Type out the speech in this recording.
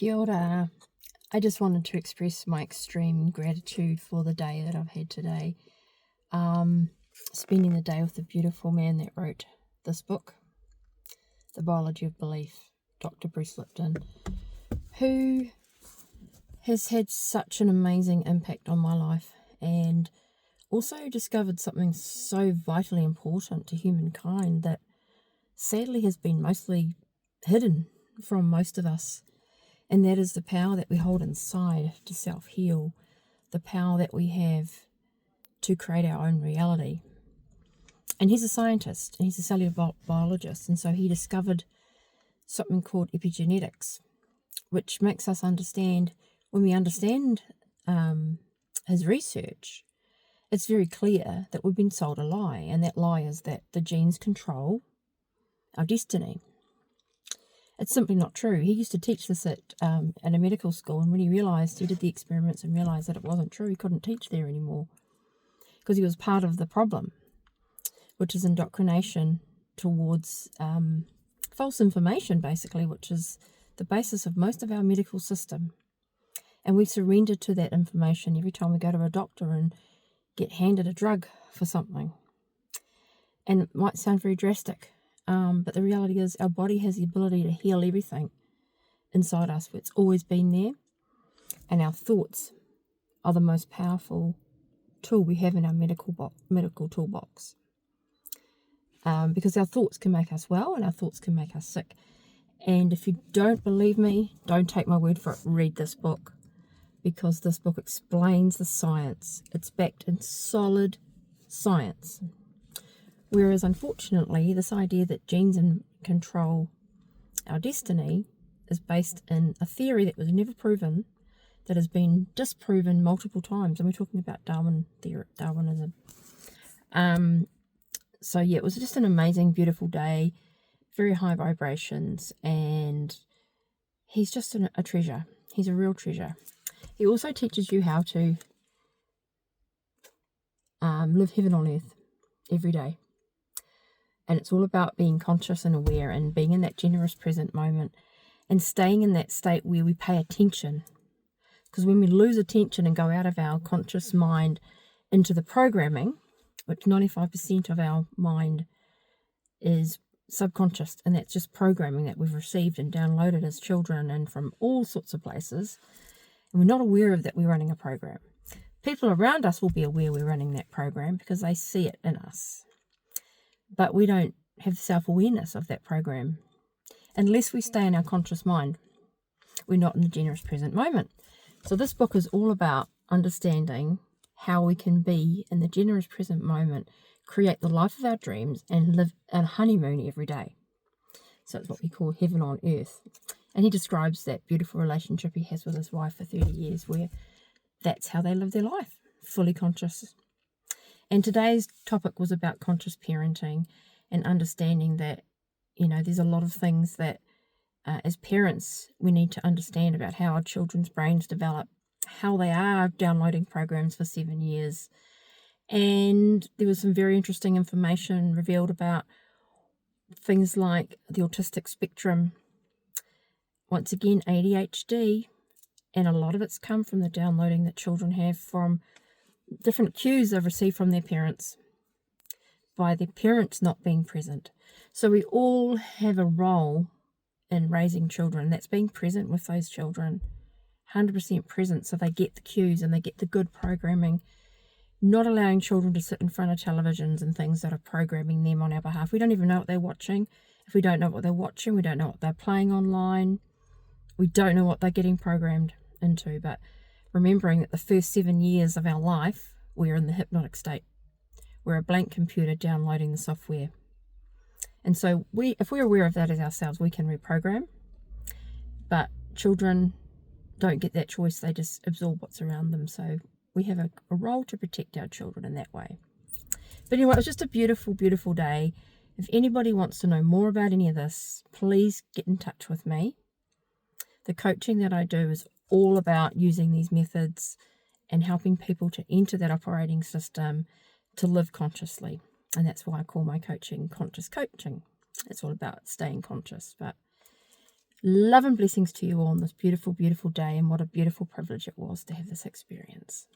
Kia ora. I just wanted to express my extreme gratitude for the day that I've had today. Spending the day with the beautiful man that wrote this book, The Biology of Belief, Dr. Bruce Lipton, who has had such an amazing impact on my life and also discovered something so vitally important to humankind that sadly has been mostly hidden from most of us. And that is the power that we hold inside to self-heal, the power that we have to create our own reality. And he's a scientist, and he's a cellular biologist, and so he discovered something called epigenetics, which makes us understand, when we understand his research, it's very clear that we've been sold a lie, and that lie is that the genes control our destiny. It's simply not true. He used to teach this at a medical school, and when he did the experiments and realised that it wasn't true, he couldn't teach there anymore because he was part of the problem, which is indoctrination towards false information, basically, which is the basis of most of our medical system. And we surrender to that information every time we go to a doctor and get handed a drug for something. And it might sound very drastic, but the reality is our body has the ability to heal everything inside us. It's always been there. And our thoughts are the most powerful tool we have in our medical toolbox. Because our thoughts can make us well and our thoughts can make us sick. And if you don't believe me, don't take my word for it. Read this book, because this book explains the science. It's backed in solid science. Whereas, unfortunately, this idea that genes control our destiny is based in a theory that was never proven, that has been disproven multiple times. And we're talking about Darwinism. So, yeah, it was just an amazing, beautiful day, very high vibrations, and he's just a treasure. He's a real treasure. He also teaches you how to live heaven on earth every day. And it's all about being conscious and aware and being in that generous present moment and staying in that state where we pay attention. Because when we lose attention and go out of our conscious mind into the programming, which 95% of our mind is subconscious, and that's just programming that we've received and downloaded as children and from all sorts of places, and we're not aware of that we're running a program. People around us will be aware we're running that program because they see it in us. But we don't have self-awareness of that program. Unless we stay in our conscious mind, we're not in the generous present moment. So this book is all about understanding how we can be in the generous present moment, create the life of our dreams, and live a honeymoon every day. So it's what we call heaven on earth. And he describes that beautiful relationship he has with his wife for 30 years, where that's how they live their life, fully conscious. And today's topic was about conscious parenting and understanding that, there's a lot of things that as parents we need to understand about how our children's brains develop, how they are downloading programs for 7 years. And there was some very interesting information revealed about things like the autistic spectrum, once again ADHD, and a lot of it's come from the downloading that children have from different cues they've received from their parents, by their parents not being present. So we all have a role in raising children. That's being present with those children, 100% present, so they get the cues and they get the good programming, not allowing children to sit in front of televisions and things that are programming them on our behalf. We don't even know what they're watching. If we don't know what they're watching, we don't know what they're playing online. We don't know what they're getting programmed into. But remembering that the first 7 years of our life, we're in the hypnotic state. We're a blank computer downloading the software. And so if we're aware of that as ourselves, we can reprogram. But children don't get that choice. They just absorb what's around them. So we have a role to protect our children in that way. But anyway, it was just a beautiful, beautiful day. If anybody wants to know more about any of this, please get in touch with me. The coaching that I do is all about using these methods and helping people to enter that operating system to live consciously. And that's why I call my coaching conscious coaching. It's all about staying conscious. But Love and blessings to you all on this beautiful, beautiful day, and what a beautiful privilege it was to have this experience.